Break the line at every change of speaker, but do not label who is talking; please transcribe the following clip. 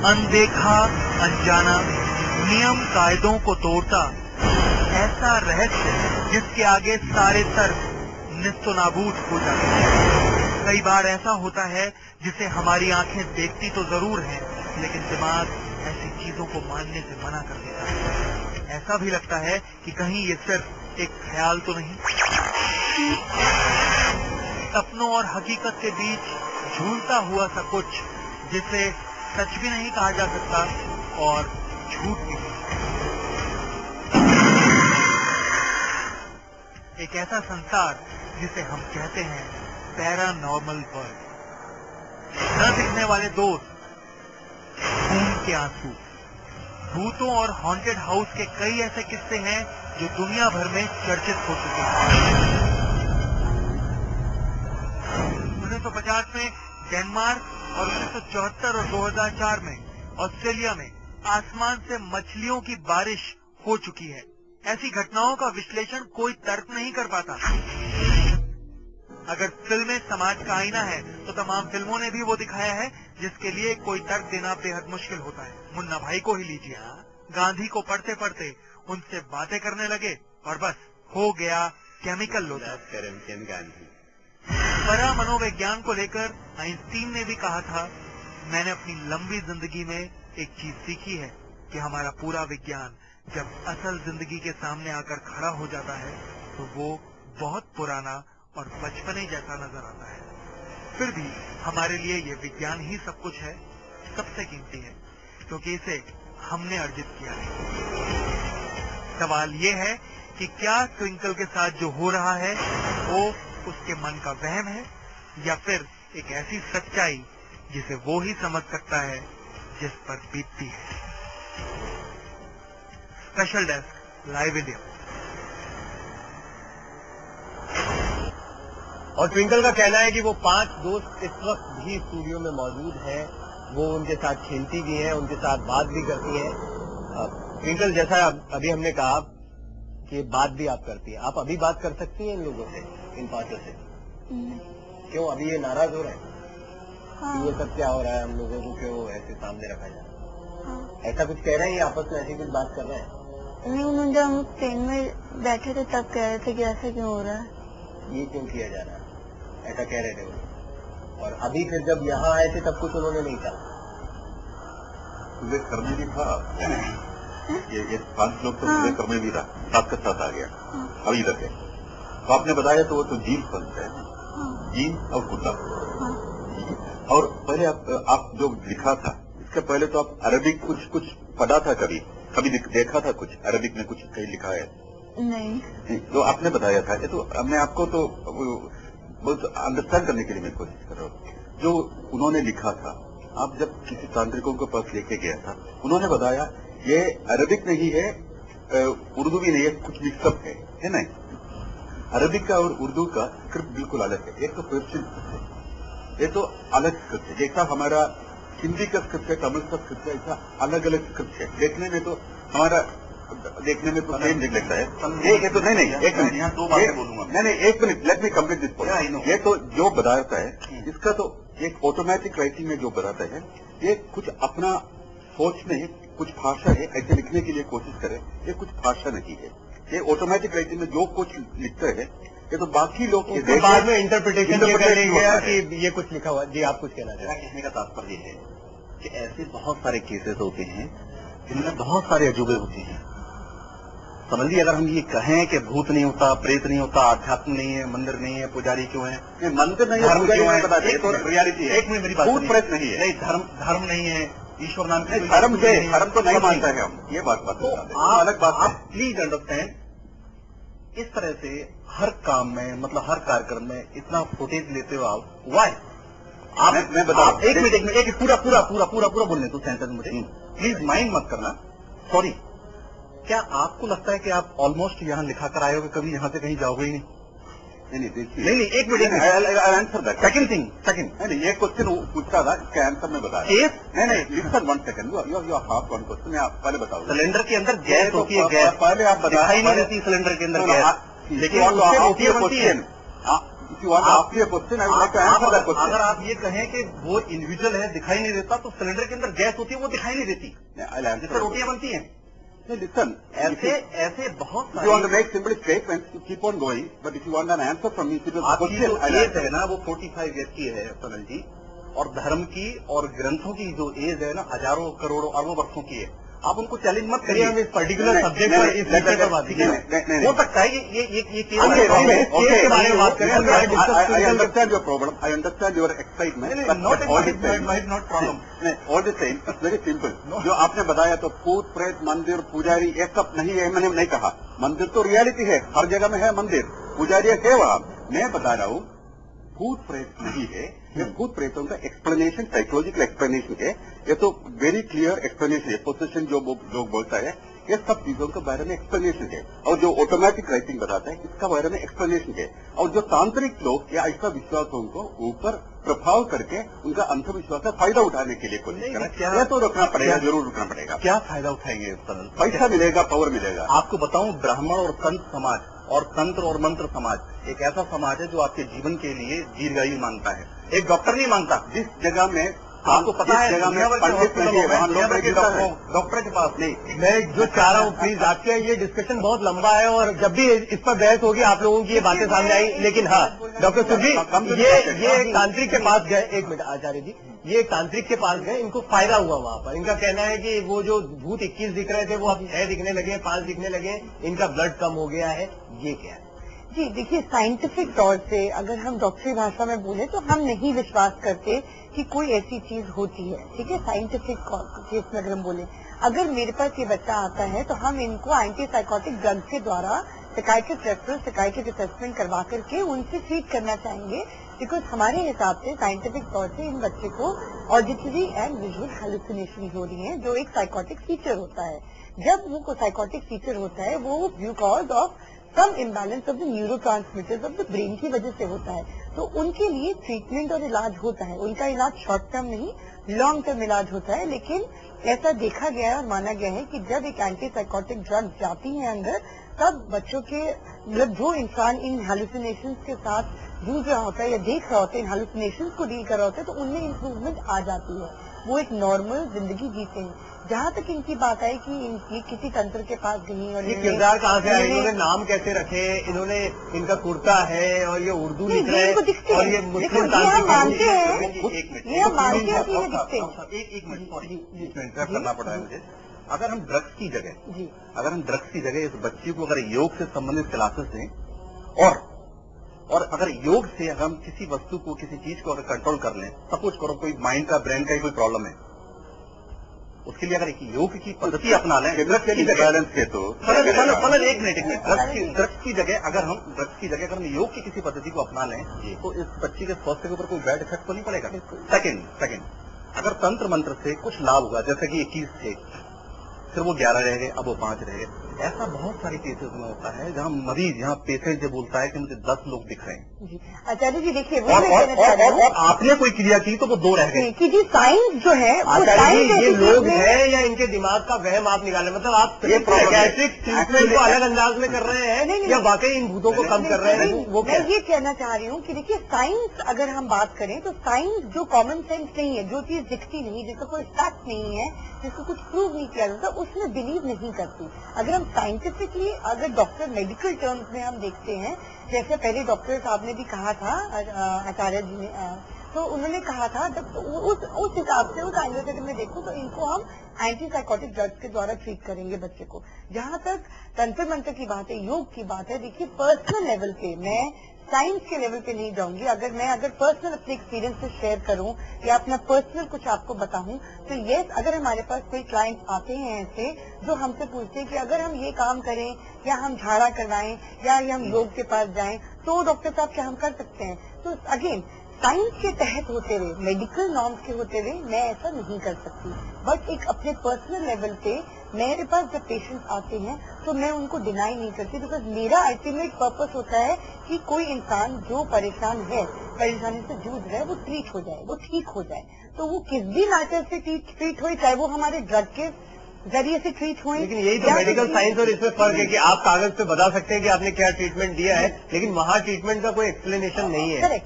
अनदेखा, अनजाना, नियम कायदों को तोड़ता ऐसा रहस्य जिसके आगे सारे तर्क निस्तनाबूद हो जाते हैं। कई बार ऐसा होता है जिसे हमारी आंखें देखती तो जरूर हैं, लेकिन दिमाग ऐसी चीजों को मानने से मना कर देता है। ऐसा भी लगता है कि कहीं ये सिर्फ एक ख्याल तो नहीं। सपनों और हकीकत के बीच झूलता हुआ सा कुछ, जिसे सच भी नहीं कहा जा सकता और झूठ भी नहीं। एक ऐसा संसार जिसे हम कहते हैं पैरानॉर्मल वर्ल्ड। न दिखने वाले दोस्त, खून के आंसू, भूतों और हॉन्टेड हाउस के कई ऐसे किस्से हैं जो दुनिया भर में चर्चित हो चुके हैं। 1950 में डेनमार्क और 1974 और 2004 में ऑस्ट्रेलिया में आसमान से मछलियों की बारिश हो चुकी है। ऐसी घटनाओं का विश्लेषण कोई तर्क नहीं कर पाता। अगर फिल्में समाज का आईना है तो तमाम फिल्मों ने भी वो दिखाया है जिसके लिए कोई तर्क देना बेहद मुश्किल होता है। मुन्ना भाई को ही लीजिए, गांधी को पढ़ते पढ़ते उनसे बातें करने लगे और बस हो गया केमिकल लोचन। परा मनोविज्ञान को लेकर आइंस्टीन ने भी कहा था, मैंने अपनी लंबी जिंदगी में एक चीज सीखी है कि हमारा पूरा विज्ञान जब असल जिंदगी के सामने आकर खड़ा हो जाता है तो वो बहुत पुराना और बचपने जैसा नजर आता है। फिर भी हमारे लिए ये विज्ञान ही सब कुछ है, सबसे कीमती है, क्योंकि इसे हमने अर्जित किया है। सवाल ये है कि क्या ट्विंकल के साथ जो हो रहा है वो उसके मन का वहम है या फिर एक ऐसी सच्चाई जिसे वो ही समझ सकता है जिस पर बीतती है। Special desk, live India.
और ट्विंकल का कहना है कि वो 5 दोस्त इस वक्त भी स्टूडियो में मौजूद हैं, वो उनके साथ खेलती भी हैं, उनके साथ बात भी करती हैं। ट्विंकल, जैसा अभी हमने कहा कि बात भी आप करती हैं, आप अभी बात कर सकती हैं इन लोगों से, इन 5 से? क्यों अभी ये नाराज हो रहे हैं? हाँ। ये सब क्या हो रहा है, हम लोगों को क्यों ऐसे सामने रखा जाए? हाँ। ऐसा कुछ कह रहे हैं या आपस में ऐसी कुछ बात कर रहे हैं?
नहीं, मुझे हम ट्रेन में बैठे थे तब कह रहे थे कि ऐसा क्यों हो रहा है,
ये क्यों किया जा रहा है, ऐसा कह रहे थे वो। और अभी फिर जब यहाँ आए थे तब कुछ उन्होंने नहीं कहा?
तुझे करने भी था, ये 5 लोग तो तुझे करने भी था, साथ का साथ आ गया। अभी तक है तो आपने बताया तो वो तो जीन फंस है, जीन और कुत्ता। और पहले आप जो लिखा था इसके पहले तो आप अरबिक कुछ पढ़ा था, कभी देखा था कुछ अरबिक में कुछ कहीं लिखा है?
नहीं।
तो आपने बताया था, ये तो मैं आपको तो बहुत अंडरस्टैंड करने के लिए मैं कोशिश कर रहा हूँ। जो उन्होंने लिखा था, आप जब किसी तांत्रिकों के पास लेके गया था, उन्होंने बताया ये अरबिक नहीं है, उर्दू भी नहीं है, कुछ मिक्सअप है नहीं? अरबिक का और उर्दू का स्क्रिप्ट बिल्कुल अलग है। एक तो पर्शियन स्क्रिप्ट है, ये तो अलग स्क्रिप्ट है। जैसा हमारा हिंदी का स्क्रिप्ट है, तमिल का स्क्रिप्ट है, ऐसा अलग अलग स्क्रिप्ट है। देखने में तो हमारा देखने में तो सेम लगता है। एक तो नहीं, एक मिनट, यहाँ 2 बातें बोलूंगा। नहीं, एक minute, let me complete this point. ये तो जो बताता है इसका तो एक ऑटोमेटिक राइटिंग में जो बताता है, ये कुछ अपना सोच में कुछ भाषा है, ऐसे लिखने के लिए कोशिश करे, ये कुछ भाषा नहीं है। ये ऑटोमेटिक राइटिंग में जो कुछ लिखता है, ये तो बाकी लोग
उसके बाद में इंटरप्रिटेशन कि ये कुछ लिखा हुआ। जी, आप कुछ कहना चाहें?
कहने का तात्पर्य है कि ऐसे बहुत सारे केसेस होते हैं जिनमें बहुत सारे अजूबे होते हैं। समझ लीजिए, अगर हम ये कहें कि भूत नहीं होता, प्रेत नहीं होता, अध्यात्म नहीं है, मंदिर नहीं है, पुजारी क्यों है? मंदिर नहीं है, धर्म क्यों है? बता दें, रियलिटी है। एक मिनट, मेरी बात, भूत प्रेत नहीं है, नहीं धर्म नहीं है, ईश्वर नाम के धर्म तो नहीं मानता है हम, ये बात अलग बात। आप प्लीज अंडरस्टैंड, इस तरह से हर काम में, मतलब हर कार्यक्रम में इतना फुटेज लेते हो आप, वाई? आप मैं बता, एक मिनट पूरा बोलने दो सेंटेंस मुझे, प्लीज माइंड मत करना, सॉरी। क्या आपको लगता है कि आप ऑलमोस्ट यहाँ लिखा कर आए हो, कभी यहाँ से कहीं जाओगे ही नहीं? नहीं, एक minute, answer that. Second thing, नहीं, ये क्वेश्चन पूछता था, इसका आंसर मैं बता रहा हूँ। नहीं, listen 1 second, you half 1 question, मैं पहले बताऊँ। सिलेंडर के अंदर गैस होती है, गैस पहले आप दिखाई नहीं देती सिलेंडर के अंदर गैस, लेकिन you want to ask me a question, I would like to answer that question.
अगर आप ये कहें कि वो इंडिविजुअल है, दिखाई नहीं देता, तो सिलेंडर के अंदर गैस होती है, वो दिखाई नहीं देती,
I'll answer.
जिससे रोटियां बनती हैं।
No, listen.
ऐसे बहुत
If you want to make simple statements, you keep on going. But if you want an answer from me, if it is a
आपकी
question,
जो
I'll
एज
answer.
है ना, वो 45 ईयर की है सनल जी, और धर्म की और ग्रंथों की जो एज है ना, हजारों करोड़ों अरबों वर्षों की है। आप उनको चैलेंज मत करिए, हम इस पर्टिकुलर सब्जेक्ट पर इस विषय पर बात करें। हो सकता है ये केस के बारे में बात करें।
I understand your problem. I understand your excitement.
Not problem.
All the same, it's very simple. जो आपने बताया तो भूत प्रेत मंदिर पुजारी ये सब नहीं है, मैंने नहीं कहा। मंदिर तो रियलिटी है, हर जगह में है मंदिर, पुजारी है वहाँ। मैं बता रहा हूँ भूत प्रेत नहीं है, ये भूत प्रेतों का एक्सप्लेनेशन साइकोलॉजिकल एक्सप्लेनेशन है। ये तो वेरी क्लियर एक्सप्लेनेशन है। पोसेशन जो लोग बोलता है, ये सब चीजों के बारे में एक्सप्लेनेशन है। और जो ऑटोमेटिक राइटिंग बताता है, इसका बारे में एक्सप्लेनेशन है। और जो तांत्रिक लोग या ऐसा विश्वासों को ऊपर प्रभाव करके उनका अंधविश्वास का फायदा उठाने के लिए कोशिश करें, यह तो रोकना पड़ेगा, जरूर रोकना पड़ेगा।
क्या फायदा उठाएंगे?
पैसा मिलेगा, पावर मिलेगा।
आपको बताऊं, ब्राह्मण और संत समाज और तंत्र और मंत्र समाज एक ऐसा समाज है जो आपके जीवन के लिए दीर्घायु मांगता है, एक डॉक्टर नहीं मांगता।
जिस जगह में
आपको पता है,
जगह में पंडित नहीं है, वहाँ
डॉक्टर के पास नहीं। मैं जो चाह रहा हूँ, प्लीज, आपके ये डिस्कशन बहुत लंबा है और जब भी इस पर बहस होगी आप लोगों की ये बातें सामने आई। लेकिन हाँ डॉक्टर सुरभि, ये तांत्रिक के पास गए, एक मिनट आचार्य जी, ये तांत्रिक के पास गए, इनको फायदा हुआ वहाँ पर। इनका कहना है कि वो जो भूत 21 दिख रहे थे वो अब 6 दिखने लगे, 5 दिखने लगे, इनका ब्लड कम हो गया है। ये क्या है?
जी देखिए, साइंटिफिक तौर से अगर हम डॉक्टरी भाषा में बोले तो हम नहीं विश्वास करते कि कोई ऐसी चीज होती है। ठीक है, साइंटिफिक केस में अगर हम बोले, अगर मेरे पास ये बच्चा आता है तो हम इनको एंटी साइकोटिक ड्रग्स के द्वारा साइकाइट्रिक रेफरल, साइकाइट्रिक असेसमेंट करवा करके उनसे ट्रीट करना चाहेंगे। बिकॉज हमारे हिसाब से साइंटिफिक तौर से इन बच्चे को ऑडिटरी एंड विजुअल हेलुसिनेशन हो रही है, जो एक साइकोटिक फीचर होता है। जब वो साइकोटिक फीचर होता है वो because of some imbalance of the neurotransmitters of the brain की वजह से होता है। तो उनके लिए ट्रीटमेंट और इलाज होता है। उनका इलाज शॉर्ट टर्म नहीं, लॉन्ग टर्म इलाज होता है। लेकिन ऐसा देखा गया है और माना गया है कि जब एक एंटी साइकोटिक ड्रग जाती है अंदर, तब बच्चों के मतलब जो इंसान इन हेलुसिनेशंस के साथ जूझ रहा होता है या देख रहा होता है, इन हेलुसिनेशंस को डील कर रहा होता है, तो उनमें इम्प्रूवमेंट आ जाती है, वो एक नॉर्मल जिंदगी जीते हैं। जहाँ तक इनकी बात है कि ये किसी तंत्र के पास गई और
ये किरदार कहाँ से आए, इन्होंने नाम कैसे रखे, इन्होंने इनका कुर्ता है और ये उर्दू लिख रहे हैं और ये मुस्लिम
मानते हैं, ये हम मानते हैं कि ये दिखते हैं।
एक मिनट, सॉरी इंटरप्ट करना पड़ रहा है मुझे। अगर हम ड्रग्स की जगह इस बच्ची को अगर योग से संबंधित क्लासेस दें और अगर योग से अगर हम किसी वस्तु को, किसी चीज को अगर कंट्रोल कर लें, सपोज करो कोई माइंड का, ब्रेन का कोई प्रॉब्लम है, उसके लिए अगर एक योग की पद्धति अपना लें,
बैलेंस के तो
एक मिनट, ड्रग्स की जगह अगर हम योग की किसी पद्धति को अपना लें तो इस बच्ची के स्वास्थ्य के ऊपर कोई बैड इफेक्ट तो नहीं पड़ेगा। सेकंड, अगर तंत्र मंत्र से कुछ लाभ हुआ, जैसे कि 21 थे, फिर वो 11 रह गए, अब वो 5 रह गए, ऐसा बहुत सारे केसेस में होता है जहाँ मरीज, यहाँ पेशेंट जो बोलता है कि मुझे 10 लोग दिख रहे हैं।
जी आचार्य जी देखिए,
और आपने कोई क्रिया की तो वो 2 रह गए
कि जी साइंस जो है
आचार्य जी, ये लोग हैं या इनके दिमाग का वहम आप निकाले, मतलब आप साइकियाट्रिक ट्रीटमेंट को अलग अंदाज में कर रहे हैं या वाकई इन भूतों को कम कर रहे हैं? वो
मैं ये कहना चाह रही हूँ कि देखिए, साइंस अगर हम बात करें तो साइंस जो कॉमन सेंस नहीं है, जो चीज दिखती नहीं, जिसका कोई फैक्ट नहीं है, जिसको कुछ प्रूव नहीं किया जाता, उसमें बिलीव नहीं करती। अगर हम साइंटिफिकली, अगर डॉक्टर मेडिकल टर्म्स में हम देखते हैं, जैसे पहले डॉक्टर साहब ने भी कहा था, आचार्य जी ने, तो उन्होंने कहा था, जब उस हिसाब से उस एंगल से मैं देखूं तो इनको हम एंटी साइकोटिक ड्रग्स के द्वारा ट्रीट करेंगे बच्चे को। जहां तक तंत्र मंत्र की बात है, योग की बात है, देखिए पर्सनल लेवल पे, मैं साइंस के लेवल पे नहीं जाऊंगी। अगर पर्सनल अपने एक्सपीरियंस से शेयर करूं या अपना पर्सनल कुछ आपको बताऊं, तो यस, अगर हमारे पास कोई क्लाइंट आते हैं ऐसे जो हमसे पूछते हैं कि अगर हम ये काम करें या हम झाड़ा करवाएं या हम योग के पास जाएं, तो डॉक्टर साहब क्या हम कर सकते हैं? तो अगेन, साइंस के तहत होते हुए, मेडिकल नॉर्म्स के होते हुए मैं ऐसा नहीं कर सकती। बट एक अपने पर्सनल लेवल पे मेरे पास जब पेशेंट्स आते हैं तो मैं उनको डिनाई नहीं करती, बिकॉज मेरा अल्टीमेट पर्पस होता है कि कोई इंसान जो परेशान है, परेशानी से जूझ रहा है, वो ट्रीट हो जाए, वो ठीक हो जाए। तो वो किस भी मैटर से ट्रीट हो, चाहे वो हमारे ड्रग के जरिए से ट्रीट हुए।
लेकिन यही तो मेडिकल साइंस और इसमें फर्क है कि आप कागज पे बता सकते हैं कि आपने क्या ट्रीटमेंट दिया है, लेकिन वहाँ ट्रीटमेंट का कोई एक्सप्लेनेशन नहीं है।